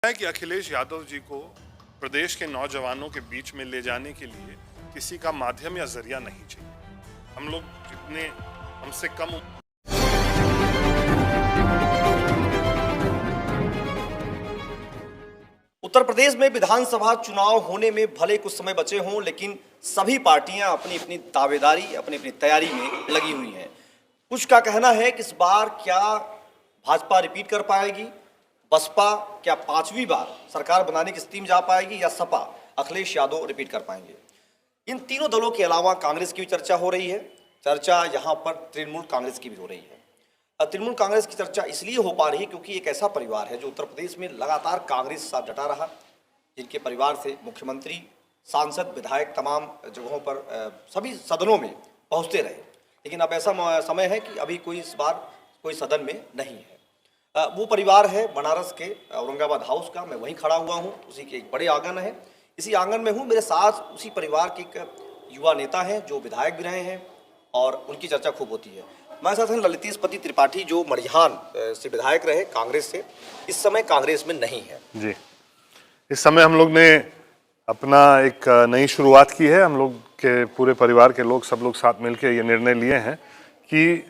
है कि अखिलेश यादव जी को प्रदेश के नौजवानों के बीच में ले जाने के लिए किसी का माध्यम या जरिया नहीं चाहिए। हम लोग जितने हमसे कम उत्तर प्रदेश में विधानसभा चुनाव होने में भले कुछ समय बचे हों, लेकिन सभी पार्टियां अपनी अपनी दावेदारी अपनी अपनी तैयारी में लगी हुई हैं। कुछ का कहना है कि इस बार क्या भाजपा रिपीट कर पाएगी, बसपा क्या पांचवी बार सरकार बनाने की स्थिति में जा पाएगी, या सपा अखिलेश यादव रिपीट कर पाएंगे। इन तीनों दलों के अलावा कांग्रेस की भी चर्चा हो रही है। चर्चा यहाँ पर तृणमूल कांग्रेस की भी हो रही है। तृणमूल कांग्रेस की चर्चा इसलिए हो पा रही है क्योंकि एक ऐसा परिवार है जो उत्तर प्रदेश में लगातार कांग्रेस साथ डटा रहा, जिनके परिवार से मुख्यमंत्री, सांसद, विधायक तमाम जगहों पर सभी सदनों में पहुंचते रहे। लेकिन अब ऐसा समय है कि अभी कोई इस बार कोई सदन में नहीं है। वो परिवार है बनारस के औरंगाबाद हाउस का। मैं वहीं खड़ा हुआ हूँ, उसी के एक बड़े आंगन है, इसी आंगन में हूँ। मेरे साथ उसी परिवार के एक युवा नेता हैं जो विधायक भी रहे हैं और उनकी चर्चा खूब होती है। हमारे साथ हैं ललितेश पति त्रिपाठी जो मरिहान से विधायक रहे कांग्रेस से, इस समय कांग्रेस में नहीं है। जी, इस समय हम लोग ने अपना एक नई शुरुआत की है। हम लोग के पूरे परिवार के लोग, सब लोग साथ मिलकर ये निर्णय लिए हैं कि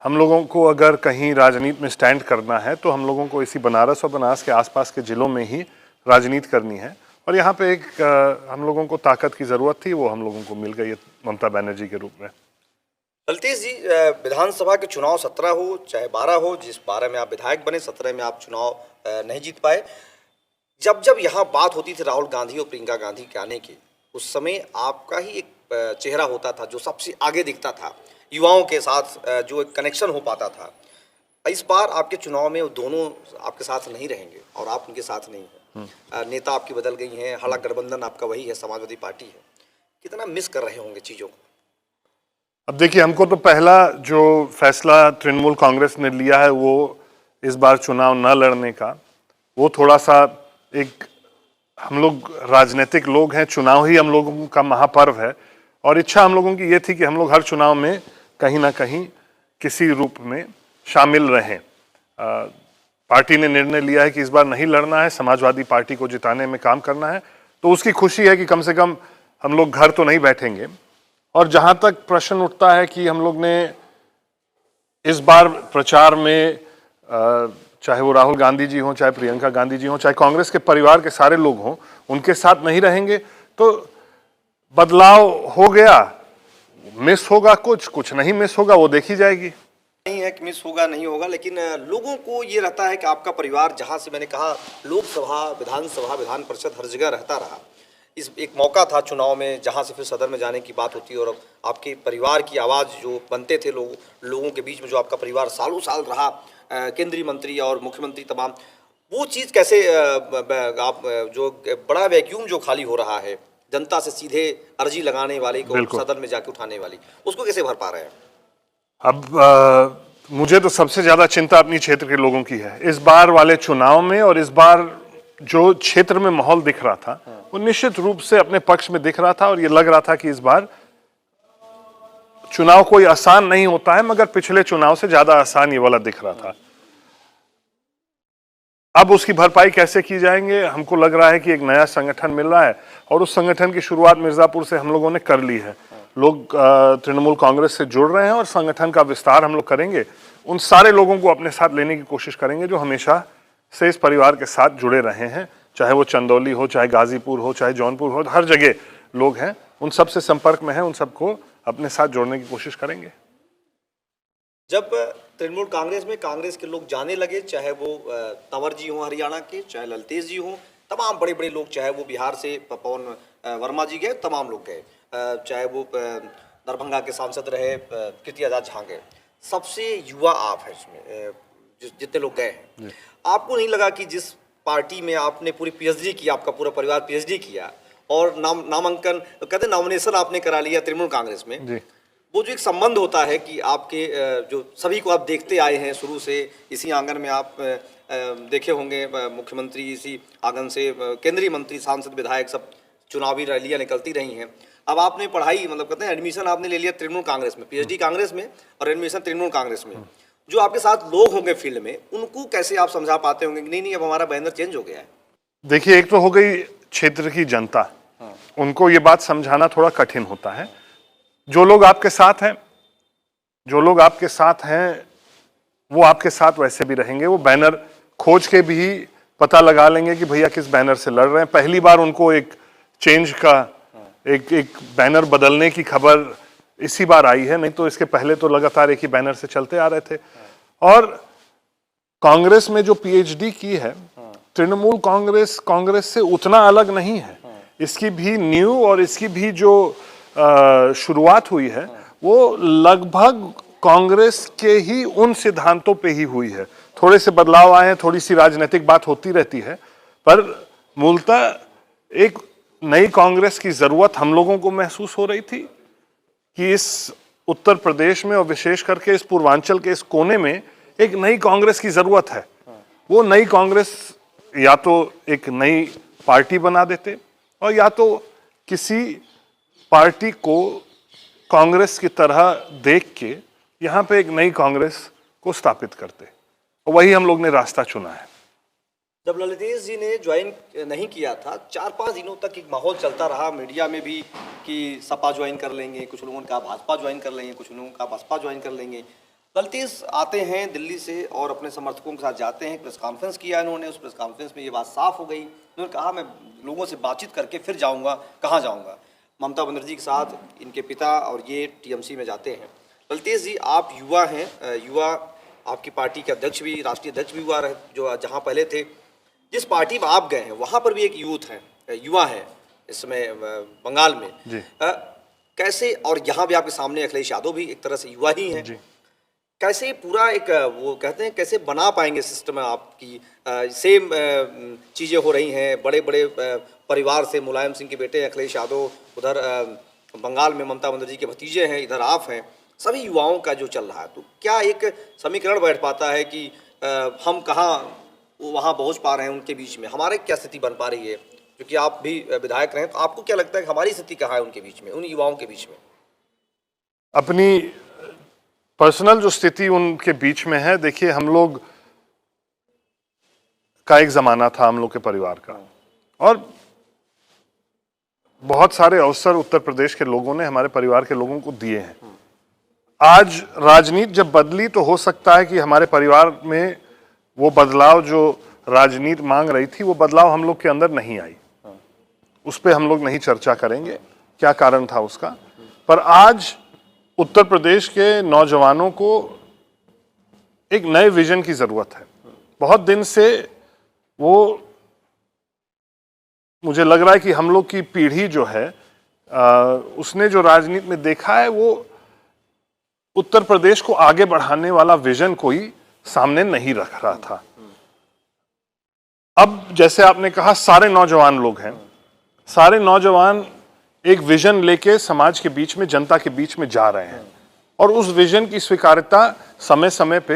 हम लोगों को अगर कहीं राजनीति में स्टैंड करना है तो हम लोगों को इसी बनारस और बनारस के आसपास के जिलों में ही राजनीति करनी है। और यहाँ पे एक हम लोगों को ताकत की ज़रूरत थी, वो हम लोगों को मिल गई है ममता बनर्जी के रूप में। ललितेश जी, विधानसभा के चुनाव 17 हो चाहे 12 हो, जिस 12 में आप विधायक बने, 17 में आप चुनाव नहीं जीत पाए। जब जब यहाँ बात होती थी राहुल गांधी और प्रियंका गांधी के आने की, उस समय आपका ही एक चेहरा होता था जो सबसे आगे दिखता था, युवाओं के साथ जो एक कनेक्शन हो पाता था। इस बार आपके चुनाव में वो दोनों आपके साथ नहीं रहेंगे और आप उनके साथ नहीं हैं। नेता आपकी बदल गई हैं, हालांकि गठबंधन आपका वही है, समाजवादी पार्टी है। कितना मिस कर रहे होंगे चीज़ों को? अब देखिए, हमको तो पहला जो फैसला तृणमूल कांग्रेस ने लिया है वो इस बार चुनाव न लड़ने का, वो थोड़ा सा एक, हम लोग राजनीतिक लोग हैं, चुनाव ही हम लोगों का महापर्व है और इच्छा हम लोगों की ये थी कि हम लोग हर चुनाव में कहीं ना कहीं किसी रूप में शामिल रहें। पार्टी ने निर्णय लिया है कि इस बार नहीं लड़ना है, समाजवादी पार्टी को जिताने में काम करना है, तो उसकी खुशी है कि कम से कम हम लोग घर तो नहीं बैठेंगे। और जहां तक प्रश्न उठता है कि हम लोग ने इस बार प्रचार में चाहे वो राहुल गांधी जी हों, चाहे प्रियंका गांधी जी हों, चाहे कांग्रेस के परिवार के सारे लोग हों, उनके साथ नहीं रहेंगे तो बदलाव हो गया, मिस होगा, कुछ नहीं मिस होगा, वो देखी जाएगी। नहीं है कि मिस होगा नहीं होगा, लेकिन लोगों को ये रहता है कि आपका परिवार, जहां से मैंने कहा लोकसभा, विधानसभा, विधान परिषद हर जगह रहता रहा, इस एक मौका था चुनाव में जहां से फिर सदन में जाने की बात होती है और आपके परिवार की आवाज़ जो बनते थे लोगों के बीच में, जो आपका परिवार सालों साल रहा, केंद्रीय मंत्री और मुख्यमंत्री तमाम, वो चीज़ कैसे आप जो बड़ा वैक्यूम जो खाली हो रहा है, जनता से सीधे अर्जी लगाने वाले को सदन में जाके उठाने वाली, उसको कैसे भर पा रहे हैं? अब मुझे तो सबसे ज़्यादा चिंता अपनी क्षेत्र के लोगों की है इस बार वाले चुनाव में। और इस बार जो क्षेत्र में माहौल दिख रहा था वो निश्चित रूप से अपने पक्ष में दिख रहा था और ये लग रहा था कि इस बार चुनाव कोई आसान नहीं होता है, मगर पिछले चुनाव से ज्यादा आसान ये वाला दिख रहा था। अब उसकी भरपाई कैसे की जाएंगे, हमको लग रहा है कि एक नया संगठन मिल रहा है और उस संगठन की शुरुआत मिर्जापुर से हम लोगों ने कर ली है। लोग तृणमूल कांग्रेस से जुड़ रहे हैं और संगठन का विस्तार हम लोग करेंगे। उन सारे लोगों को अपने साथ लेने की कोशिश करेंगे जो हमेशा से इस परिवार के साथ जुड़े रहे हैं, चाहे वो चंदौली हो, चाहे गाजीपुर हो, चाहे जौनपुर हो, हर जगह लोग हैं, उन सब से संपर्क में हैं, उन सबको अपने साथ जोड़ने की कोशिश करेंगे। जब तृणमूल कांग्रेस में कांग्रेस के लोग जाने लगे, चाहे वो तंवर जी हों हरियाणा के, चाहे ललितेश जी हों, तमाम बड़े बड़े लोग, चाहे वो बिहार से पवन वर्मा जी गए, तमाम लोग गए, चाहे वो दरभंगा के सांसद रहे कीर्ति आजाद झा गए, सबसे युवा आप हैं इसमें, जितने लोग गए हैं। आपको नहीं लगा कि जिस पार्टी में आपने पूरी पीएचडी किया, आपका पूरा परिवार पीएचडी किया और नामांकन कहते नॉमिनेशन आपने करा लिया तृणमूल कांग्रेस में, वो जो एक संबंध होता है कि आपके जो सभी को आप देखते आए हैं शुरू से, इसी आंगन में आप देखे होंगे मुख्यमंत्री, इसी आंगन से केंद्रीय मंत्री, सांसद, विधायक, सब चुनावी रैलियां निकलती रही हैं। अब आपने पढ़ाई, मतलब कहते हैं एडमिशन आपने ले लिया तृणमूल कांग्रेस में, पीएचडी कांग्रेस में और एडमिशन तृणमूल कांग्रेस में, जो आपके साथ लोग होंगे फील्ड में, उनको कैसे आप समझा पाते होंगे कि नहीं नहीं अब हमारा बैनर चेंज हो गया है? देखिए, एक तो हो गई क्षेत्र की जनता, उनको ये बात समझाना थोड़ा कठिन होता है। जो लोग आपके साथ हैं, जो लोग आपके साथ हैं, वो आपके साथ वैसे भी रहेंगे। वो बैनर खोज के भी पता लगा लेंगे कि भैया किस बैनर से लड़ रहे हैं। पहली बार उनको एक चेंज का, एक बैनर बदलने की खबर इसी बार आई है, नहीं तो इसके पहले तो लगातार एक ही बैनर से चलते आ रहे थे। और कांग्रेस में जो पीएचडी की है, तृणमूल कांग्रेस कांग्रेस से उतना अलग नहीं है। इसकी भी न्यू और इसकी भी जो शुरुआत हुई है, वो लगभग कांग्रेस के ही उन सिद्धांतों पे ही हुई है। थोड़े से बदलाव आए हैं, थोड़ी सी राजनीतिक बात होती रहती है, पर मूलतः एक नई कांग्रेस की जरूरत हम लोगों को महसूस हो रही थी कि इस उत्तर प्रदेश में और विशेष करके इस पूर्वांचल के इस कोने में एक नई कांग्रेस की जरूरत है। वो नई कांग्रेस या तो एक नई पार्टी बना देते और या तो किसी पार्टी को कांग्रेस की तरह देख के यहां पे एक नई कांग्रेस को स्थापित करते, और वही हम लोग ने रास्ता चुना है। जब ललितेश जी ने ज्वाइन नहीं किया था, 4-5 दिनों तक एक माहौल चलता रहा मीडिया में भी कि सपा ज्वाइन कर लेंगे, कुछ लोगों ने कहा भाजपा ज्वाइन कर लेंगे, कुछ लोगों ने कहा बसपा ज्वाइन कर लेंगे। ललितेश आते हैं दिल्ली से और अपने समर्थकों के साथ जाते हैं, प्रेस कॉन्फ्रेंस किया इन्होंने। उस प्रेस कॉन्फ्रेंस में ये बात साफ हो गई, उन्होंने कहा मैं लोगों से बातचीत करके फिर जाऊँगा। कहाँ जाऊँगा? ममता बनर्जी के साथ इनके पिता और ये टीएमसी में जाते हैं। ललितेश जी, आप युवा हैं, युवा आपकी पार्टी के अध्यक्ष भी, राष्ट्रीय अध्यक्ष भी हुआ रहे, जो जहाँ पहले थे। जिस पार्टी में आप गए हैं वहां पर भी एक यूथ है, युवा है इस समय बंगाल में जी। कैसे, और यहाँ भी आपके सामने अखिलेश यादव भी एक तरह से युवा ही हैं, कैसे पूरा एक वो कहते हैं कैसे बना पाएंगे सिस्टम आपकी? सेम चीजें हो रही हैं, बड़े बड़े परिवार से मुलायम सिंह के बेटे अखिलेश यादव, उधर बंगाल में ममता बनर्जी के भतीजे हैं, इधर आप हैं, सभी युवाओं का जो चल रहा है, तो क्या एक समीकरण बैठ पाता है कि हम कहाँ वहाँ पहुँच पा रहे हैं उनके बीच में? हमारे क्या स्थिति बन पा रही है? क्योंकि आप भी विधायक रहे, तो आपको क्या लगता है कि हमारी स्थिति कहाँ है उनके बीच में, उन युवाओं के बीच में? अपनी पर्सनल जो स्थिति उनके बीच में है, देखिए, हम लोग का एक जमाना था, हम लोग के परिवार का, और बहुत सारे अवसर उत्तर प्रदेश के लोगों ने हमारे परिवार के लोगों को दिए हैं। आज राजनीति जब बदली तो हो सकता है कि हमारे परिवार में वो बदलाव जो राजनीति मांग रही थी, वो बदलाव हम लोग के अंदर नहीं आई। उस पर हम लोग नहीं चर्चा करेंगे क्या कारण था उसका, पर आज उत्तर प्रदेश के नौजवानों को एक नए विजन की जरूरत है। बहुत दिन से वो, मुझे लग रहा है कि हम लोग की पीढ़ी जो है, उसने जो राजनीति में देखा है, वो उत्तर प्रदेश को आगे बढ़ाने वाला विजन कोई सामने नहीं रख रहा था। अब जैसे आपने कहा, सारे नौजवान लोग हैं, सारे नौजवान एक विजन लेके समाज के बीच में, जनता के बीच में जा रहे हैं, और उस विजन की स्वीकार्यता समय समय पे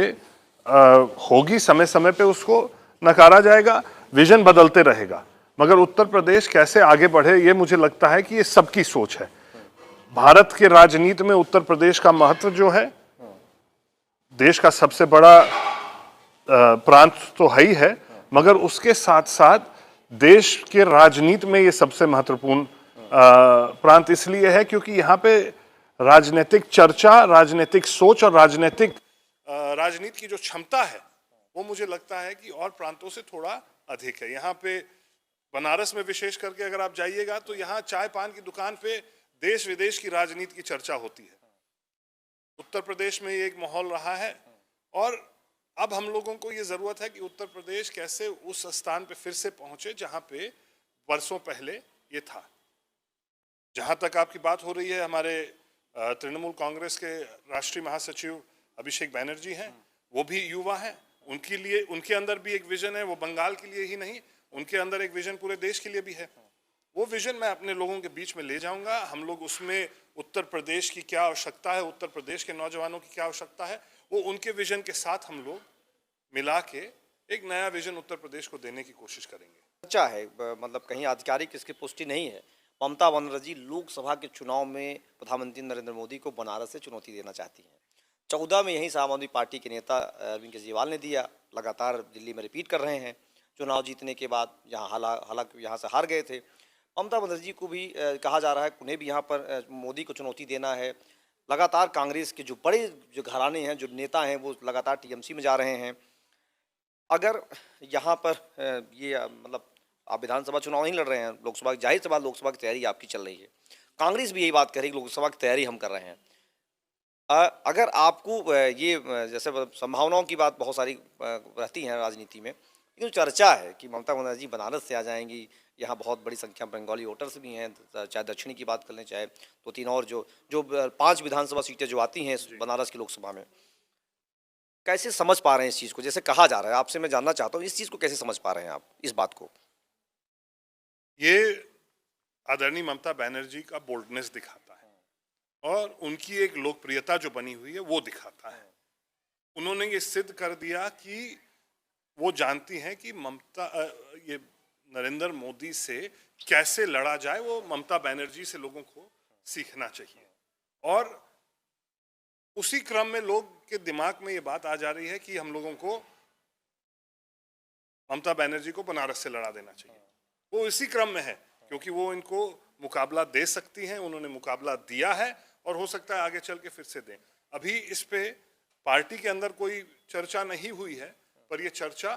होगी, समय समय पे उसको नकारा जाएगा, विजन बदलते रहेगा। मगर उत्तर प्रदेश कैसे आगे बढ़े, ये मुझे लगता है कि ये सबकी सोच है। भारत के राजनीति में उत्तर प्रदेश का महत्व जो है, देश का सबसे बड़ा प्रांत तो है ही है, मगर उसके साथ साथ देश के राजनीति में ये सबसे महत्वपूर्ण प्रांत इसलिए है क्योंकि यहाँ पे राजनीतिक चर्चा, राजनीतिक सोच और राजनीति की जो क्षमता है, वो मुझे लगता है कि और प्रांतों से थोड़ा अधिक है। यहाँ पे बनारस में विशेष करके अगर आप जाइएगा तो यहाँ चाय पान की दुकान पे देश विदेश की राजनीति की चर्चा होती है। उत्तर प्रदेश में ये एक माहौल रहा है, और अब हम लोगों को ये जरूरत है कि उत्तर प्रदेश कैसे उस स्थान पे फिर से पहुंचे जहां पे वर्षों पहले ये था। जहां तक आपकी बात हो रही है, हमारे तृणमूल कांग्रेस के राष्ट्रीय महासचिव अभिषेक बैनर्जी हैं, वो भी युवा हैं, उनके लिए, उनके अंदर भी एक विजन है। वो बंगाल के लिए ही नहीं, उनके अंदर एक विजन पूरे देश के लिए भी है। वो विजन मैं अपने लोगों के बीच में ले जाऊंगा। हम लोग उसमें उत्तर प्रदेश की क्या आवश्यकता है, उत्तर प्रदेश के नौजवानों की क्या आवश्यकता है, वो उनके विजन के साथ हम लोग मिला के एक नया विजन उत्तर प्रदेश को देने की कोशिश करेंगे। अच्छा है, मतलब कहीं आधिकारिक इसकी पुष्टि नहीं है। ममता बनर्जी लोकसभा के चुनाव में प्रधानमंत्री नरेंद्र मोदी को बनारस से चुनौती देना चाहती हैं। 14 में यही आम आदमी पार्टी के नेता अरविंद केजरीवाल ने दिया, लगातार दिल्ली में रिपीट कर रहे हैं चुनाव जीतने के बाद। यहाँ हालांकि यहाँ से हार गए थे। ममता बनर्जी को भी कहा जा रहा है उन्हें भी यहाँ पर मोदी को चुनौती देना है। लगातार कांग्रेस के जो बड़े जो घराने हैं, जो नेता हैं, वो लगातार टीएमसी में जा रहे हैं। अगर यहाँ पर मतलब आप विधानसभा चुनाव नहीं लड़ रहे हैं, लोकसभा, जाहिर सी बात लोकसभा की तैयारी आपकी चल रही है। कांग्रेस भी यही बात कह रही है कि लोकसभा की तैयारी हम कर रहे हैं। अगर आपको जैसे संभावनाओं की बात बहुत सारी रहती हैं राजनीति में, लेकिन चर्चा है कि ममता बनर्जी बनारस से आ जाएंगी। यहाँ बहुत बड़ी संख्या में बंगाली वोटर्स भी हैं, चाहे दक्षिणी की बात कर लें, चाहे 2-3 और जो 5 विधानसभा सीटें जो आती हैं बनारस की लोकसभा में। कैसे समझ पा रहे हैं इस चीज़ को? जैसे कहा जा रहा है, आपसे मैं जानना चाहता हूँ इस चीज़ को कैसे समझ पा रहे हैं आप, इस बात को? ये आदरणीय ममता बनर्जी का बोल्डनेस दिखाता है और उनकी एक लोकप्रियता जो बनी हुई है वो दिखाता है। उन्होंने ये सिद्ध कर दिया कि वो जानती हैं कि ये नरेंद्र मोदी से कैसे लड़ा जाए। वो ममता बनर्जी से लोगों को सीखना चाहिए और उसी क्रम में लोग के दिमाग में ये बात आ जा रही है कि हम लोगों को ममता बनर्जी को बनारस से लड़ा देना चाहिए। वो इसी क्रम में है क्योंकि वो इनको मुकाबला दे सकती हैं, उन्होंने मुकाबला दिया है और हो सकता है आगे चल के फिर से दें। अभी इस पे पार्टी के अंदर कोई चर्चा नहीं हुई है, पर ये चर्चा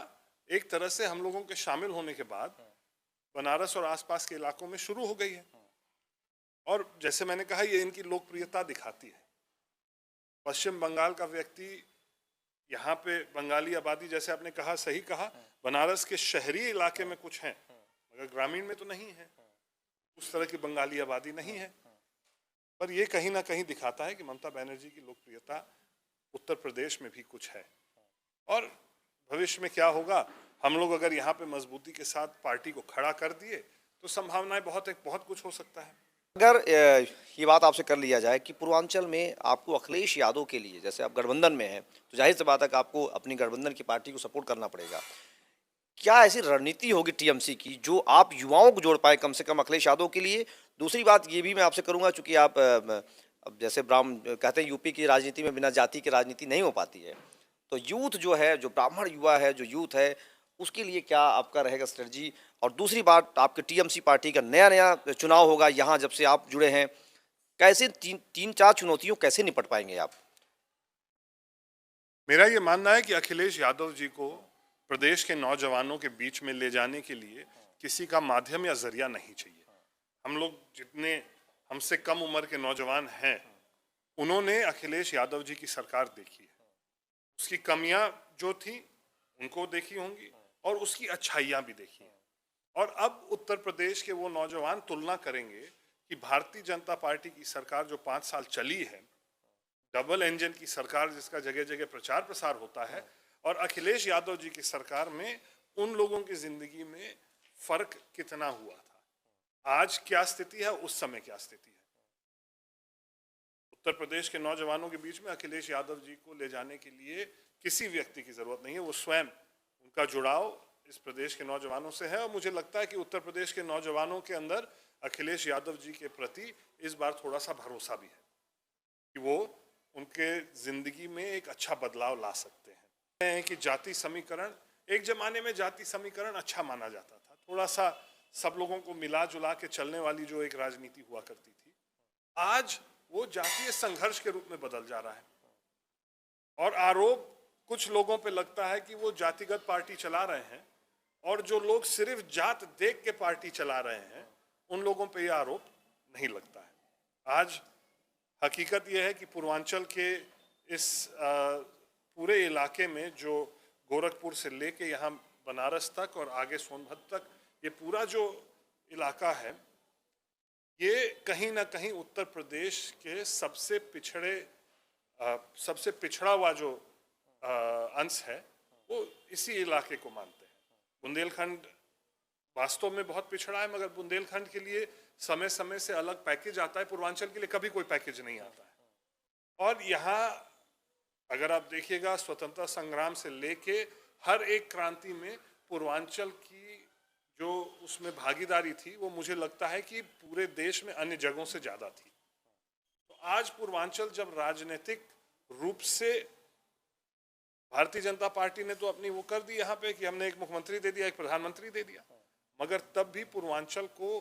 एक तरह से हम लोगों के शामिल होने के बाद बनारस और आसपास के इलाकों में शुरू हो गई है। और जैसे मैंने कहा, ये इनकी लोकप्रियता दिखाती है। पश्चिम बंगाल का व्यक्ति यहाँ पे बंगाली आबादी, जैसे आपने कहा, सही कहा, बनारस के शहरी इलाके में कुछ हैं मगर ग्रामीण में तो नहीं है, उस तरह की बंगाली आबादी नहीं है। पर ये कहीं ना कहीं दिखाता है कि ममता बनर्जी की लोकप्रियता उत्तर प्रदेश में भी कुछ है। और भविष्य में क्या होगा, हम लोग अगर यहाँ पे मजबूती के साथ पार्टी को खड़ा कर दिए तो संभावनाएं बहुत कुछ हो सकता है। अगर ये बात आपसे कर लिया जाए कि पूर्वांचल में आपको अखिलेश यादव के लिए, जैसे आप गठबंधन में हैं, तो जाहिर सी बात है कि आपको अपनी गठबंधन की पार्टी को सपोर्ट करना पड़ेगा। क्या ऐसी रणनीति होगी टीएमसी की जो आप युवाओं को जोड़ पाए कम से कम अखिलेश यादव के लिए? दूसरी बात ये भी मैं आपसे करूंगा, चूंकि आप अब जैसे ब्राह्मण कहते हैं यूपी की राजनीति में बिना जाति की राजनीति नहीं हो पाती है, तो यूथ जो है, जो ब्राह्मण युवा है, जो यूथ है, उसके लिए क्या आपका रहेगा स्ट्रेटजी? और दूसरी बात, आपके टीएमसी पार्टी का नया चुनाव होगा यहाँ जब से आप जुड़े हैं, कैसे तीन चार चुनौतियों कैसे निपट पाएंगे आप? मेरा ये मानना है कि अखिलेश यादव जी को प्रदेश के नौजवानों के बीच में ले जाने के लिए किसी का माध्यम या जरिया नहीं चाहिए। हम लोग जितने हमसे कम उम्र के नौजवान हैं, उन्होंने अखिलेश यादव जी की सरकार देखी है, उसकी कमियां जो थी उनको देखी होंगी और उसकी अच्छाइयां भी देखी हैं। और अब उत्तर प्रदेश के वो नौजवान तुलना करेंगे कि भारतीय जनता पार्टी की सरकार जो 5 साल चली है, डबल इंजन की सरकार जिसका जगह जगह प्रचार प्रसार होता है, और अखिलेश यादव जी की सरकार में उन लोगों की जिंदगी में फर्क कितना हुआ था। आज क्या स्थिति है, उस समय क्या स्थिति है। उत्तर प्रदेश के नौजवानों के बीच में अखिलेश यादव जी को ले जाने के लिए किसी व्यक्ति की जरूरत नहीं है। वो स्वयं, उनका जुड़ाव इस प्रदेश के नौजवानों से है और मुझे लगता है कि उत्तर प्रदेश के नौजवानों के अंदर अखिलेश यादव जी के प्रति इस बार थोड़ा सा भरोसा भी है कि वो उनके जिंदगी में एक अच्छा बदलाव ला सकते हैं। कि जाति समीकरण, एक जमाने में जाति समीकरण अच्छा माना जाता था, थोड़ा सा सब लोगों को मिला जुला के चलने वाली जो एक राजनीति हुआ करती थी, आज वो जातीय संघर्ष के रूप में बदल जा रहा है। और आरोप कुछ लोगों पे लगता है कि वो जातिगत पार्टी चला रहे हैं, और जो लोग सिर्फ जात देख के पार्टी चला रहे हैं उन लोगों पे यह आरोप नहीं लगता है। आज हकीकत यह है कि पूर्वांचल के इस पूरे इलाके में, जो गोरखपुर से लेके यहाँ बनारस तक और आगे सोनभद्र तक, ये पूरा जो इलाका है, ये कहीं ना कहीं उत्तर प्रदेश के सबसे पिछड़ा हुआ जो अंश है, वो इसी इलाके को मानते हैं। बुंदेलखंड वास्तव में बहुत पिछड़ा है, मगर बुंदेलखंड के लिए समय समय से अलग पैकेज आता है, पूर्वांचल के लिए कभी कोई पैकेज नहीं आता है। और यहाँ अगर आप देखिएगा, स्वतंत्रता संग्राम से लेके हर एक क्रांति में पूर्वांचल की जो उसमें भागीदारी थी, वो मुझे लगता है कि पूरे देश में अन्य जगहों से ज़्यादा थी। तो आज पूर्वांचल जब राजनीतिक रूप से भारतीय जनता पार्टी ने तो अपनी वो कर दी यहाँ पे कि हमने एक मुख्यमंत्री दे दिया, एक प्रधानमंत्री दे दिया, मगर तब भी पूर्वांचल को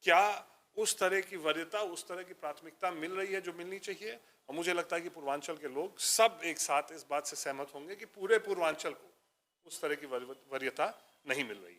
क्या उस तरह की वरीयता, उस तरह की प्राथमिकता मिल रही है जो मिलनी चाहिए? और मुझे लगता है कि पूर्वांचल के लोग सब एक साथ इस बात से सहमत होंगे कि पूरे पूर्वांचल को उस तरह की वरीयता नहीं मिल रही है।